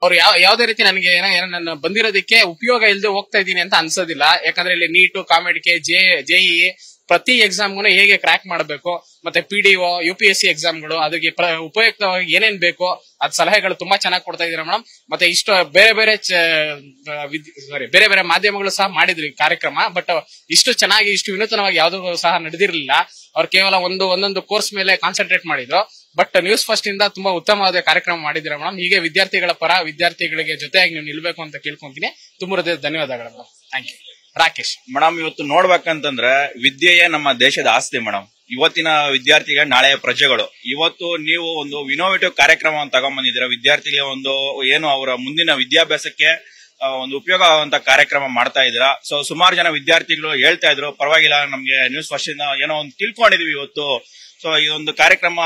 ಅವ್ರು ಯಾವ್ದೇ ರೀತಿ ನನಗೆ ನನ್ನ ಬಂದಿರೋದಕ್ಕೆ ಉಪಯೋಗ ಇಲ್ಲದೆ ಹೋಗ್ತಾ ಇದ್ದೀನಿ ಅಂತ ಅನ್ಸೋದಿಲ್ಲ. ಯಾಕಂದ್ರೆ ಇಲ್ಲಿ ನೀಟು, ಕಾಮೆಡಿಕೆ, ಜೆಇ ಪ್ರತಿ ಎಕ್ಸಾಮ್ಗೂ ಹೇಗೆ ಕ್ರ್ಯಾಕ್ ಮಾಡಬೇಕು, ಮತ್ತೆ PDO, UPSC ಎಕ್ಸಾಮ್ಗಳು ಅದಕ್ಕೆ ಉಪಯುಕ್ತವಾಗಿ ಏನೇನ್ ಬೇಕೋ ಅದ್ ಸಲಹೆಗಳು ತುಂಬಾ ಚೆನ್ನಾಗಿ ಕೊಡ್ತಾ ಇದ್ದೀರಾ ಮೇಡಮ್. ಮತ್ತೆ ಇಷ್ಟು ಬೇರೆ ಬೇರೆ ಮಾಧ್ಯಮಗಳು ಸಹ ಮಾಡಿದ್ರಿ ಕಾರ್ಯಕ್ರಮ. ಬಟ್ ಇಷ್ಟು ಚೆನ್ನಾಗಿ, ಇಷ್ಟು ವಿನೂತನವಾಗಿ ಯಾವ್ದು ಸಹ ನಡೆದಿರ್ಲಿಲ್ಲ. ಅವ್ರು ಕೇವಲ ಒಂದೊಂದು ಕೋರ್ಸ್ ಮೇಲೆ ಕಾನ್ಸಂಟ್ರೇಟ್ ಮಾಡಿದ್ರು. ಬಟ್ ನ್ಯೂಸ್ ಫಸ್ಟ್ ಇಂದ ತುಂಬಾ ಉತ್ತಮವಾದ ಕಾರ್ಯಕ್ರಮ ಮಾಡಿದಿರಾ ಮೇಡಮ್. ಹೀಗೆ ವಿದ್ಯಾರ್ಥಿಗಳ ಪರ, ವಿದ್ಯಾರ್ಥಿಗಳಿಗೆ ಜೊತೆಯಾಗಿ ನೀವು ನಿಲ್ಬೇಕು ಅಂತ ಕೇಳ್ಕೊಂತೀನಿ. ತುಂಬ ಹೃದಯದ ಧನ್ಯವಾದಗಳು madam. Thank you. Rakesh madam, ಇವತ್ತು ನೋಡ್ಬೇಕಂತಂದ್ರೆ ವಿದ್ಯೆಯೇ ನಮ್ಮ ದೇಶದ ಆಸ್ತಿ ಮೇಡಮ್. ಇವತ್ತಿನ ವಿದ್ಯಾರ್ಥಿಗಳ ನಾಳೆಯ ಪ್ರಜೆಗಳು. ಇವತ್ತು ನೀವು ಒಂದು ಇನೋವೇಟಿವ್ ಕಾರ್ಯಕ್ರಮವನ್ನು ತಗೊಂಡ್ಬಂದಿದ್ದೀರಾ. ವಿದ್ಯಾರ್ಥಿಗಳಿಗೆ ಏನು ಅವರ ಮುಂದಿನ ವಿದ್ಯಾಭ್ಯಾಸಕ್ಕೆ ಒಂದು ಉಪಯೋಗ ಆಗುವಂತ ಕಾರ್ಯಕ್ರಮ ಮಾಡ್ತಾ ಇದ್ದೀರಾ. ಸೊ ಸುಮಾರು ಜನ ವಿದ್ಯಾರ್ಥಿಗಳು ಹೇಳ್ತಾ ಇದ್ರು, ಪರವಾಗಿಲ್ಲ, ನಮ್ಗೆ ನ್ಯೂಸ್ ಫಸ್ಟ್ ಇಂದ ಏನೋ ಒಂದು ತಿಳ್ಕೊಂಡಿದೀವಿ ಇವತ್ತು. ಸೊ ಈ ಒಂದು ಕಾರ್ಯಕ್ರಮ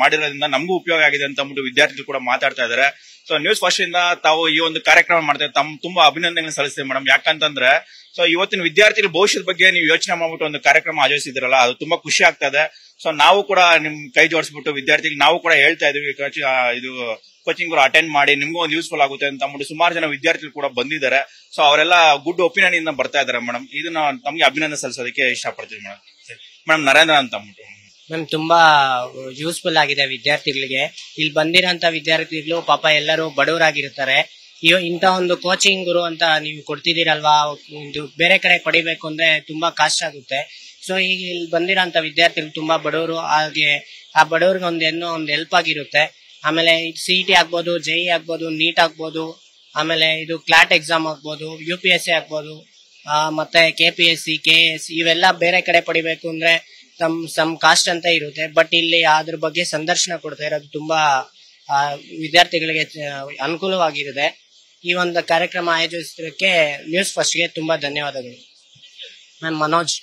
ಮಾಡಿರೋದ್ರಿಂದ ನಮಗೂ ಉಪಯೋಗ ಆಗಿದೆ ಅಂತ ಅಂದ್ಬಿಟ್ಟು ವಿದ್ಯಾರ್ಥಿಗಳು ಕೂಡ ಮಾತಾಡ್ತಾ ಇದಾರೆ. ಸೊ ನ್ಯೂಸ್ ಫಸ್ಟ್ ಇಂದ ತಾವು ಈ ಒಂದು ಕಾರ್ಯಕ್ರಮ ಮಾಡ್ತಾರೆ, ತುಂಬಾ ಅಭಿನಂದನೆ ಸಲ್ಲಿಸ್ತೀವಿ ಮೇಡಮ್. ಯಾಕಂತಂದ್ರೆ ಸೊ ಇವತ್ತಿನ ವಿದ್ಯಾರ್ಥಿಗಳ ಭವಿಷ್ಯದ ಬಗ್ಗೆ ನೀವು ಯೋಚನೆ ಮಾಡ್ಬಿಟ್ಟು ಒಂದು ಕಾರ್ಯಕ್ರಮ ಆಯೋಜಿಸಿದ್ರಲ್ಲ, ಅದು ತುಂಬಾ ಖುಷಿ ಆಗ್ತಾ ಇದೆ. ಸೊ ನಾವು ಕೂಡ ನಿಮ್ ಕೈ ಜೋಡಿಸ್ಬಿಟ್ಟು ವಿದ್ಯಾರ್ಥಿಗಳು ನಾವು ಕೂಡ ಹೇಳ್ತಾ ಇದೀವಿ, ಇದು ಕೋಚಿಂಗ್ ಅಟೆಂಡ್ ಮಾಡಿ, ನಿಮ್ಗೂ ಒಂದು ಯೂಸ್ಫುಲ್ ಆಗುತ್ತೆ ಅಂತ ಅಂದ್ಬಿಟ್ಟು ಸುಮಾರು ಜನ ವಿದ್ಯಾರ್ಥಿಗಳು ಕೂಡ ಬಂದಿದ್ದಾರೆ. ಸೊ ಅವರೆಲ್ಲ ಗುಡ್ ಒಪಿನಿಯನ್ ಇಂದ ಬರ್ತಾ ಇದಾರೆ ಮೇಡಮ್. ಇದನ್ನ ತಮ್ಗೆ ಅಭಿನಂದನೆ ಸಲ್ಲಿಸೋದಕ್ಕೆ ಇಷ್ಟಪಡ್ತೀವಿ ಮೇಡಮ್. ಮೇಡಮ್ ನರೇಂದ್ರ ಅಂತ ಅಂದ್ಬಿಟ್ಟು ಮ್ಯಾಮ್ ತುಂಬಾ ಯೂಸ್ಫುಲ್ ಆಗಿದೆ ವಿದ್ಯಾರ್ಥಿಗಳಿಗೆ. ಇಲ್ಲಿ ಬಂದಿರೋಂತ ವಿದ್ಯಾರ್ಥಿಗಳು ಪಾಪ ಎಲ್ಲರೂ ಬಡವರಾಗಿರ್ತಾರೆ. ಇಂತ ಒಂದು ಕೋಚಿಂಗ್ ಗುರು ಅಂತ ನೀವು ಕೊಡ್ತಿದ್ದೀರಲ್ವಾ, ಇದು ಬೇರೆ ಕಡೆ ಪಡಿಬೇಕು ಅಂದ್ರೆ ತುಂಬಾ ಕಾಸ್ಟ್ ಆಗುತ್ತೆ. ಸೊ ಈಗ ಇಲ್ಲಿ ಬಂದಿರೋಂತ ವಿದ್ಯಾರ್ಥಿಗಳು ತುಂಬಾ ಬಡವರು, ಹಾಗೆ ಆ ಬಡವ್ರಿಗೆ ಒಂದು ಹೆಲ್ಪ್ ಆಗಿರುತ್ತೆ. ಆಮೇಲೆ CET ಆಗ್ಬೋದು, JEE ಆಗ್ಬೋದು, ನೀಟ್ ಆಗ್ಬೋದು, ಆಮೇಲೆ ಇದು ಕ್ಲಾಟ್ ಎಕ್ಸಾಮ್ ಆಗ್ಬೋದು, UPSC ಆಗ್ಬೋದು, ಮತ್ತೆ KPSC, KS ಇವೆಲ್ಲ ಬೇರೆ ಕಡೆ ಪಡಿಬೇಕು ಅಂದ್ರೆ ಸಮ್ ಕಾಸ್ಟ್ ಅಂತ ಇರುತ್ತೆ. ಬಟ್ ಇಲ್ಲಿ ಅದ್ರ ಬಗ್ಗೆ ಸಂದರ್ಶನ ಕೊಡ್ತಾ ಇರೋದು ತುಂಬಾ ವಿದ್ಯಾರ್ಥಿಗಳಿಗೆ ಅನುಕೂಲವಾಗಿರುತ್ತೆ. ಈ ಒಂದು ಕಾರ್ಯಕ್ರಮ ಆಯೋಜಿಸೋದಕ್ಕೆ ನ್ಯೂಸ್ ಫಸ್ಟ್ಗೆ ತುಂಬಾ ಧನ್ಯವಾದಗಳು. ನಾನು ಮನೋಜ್.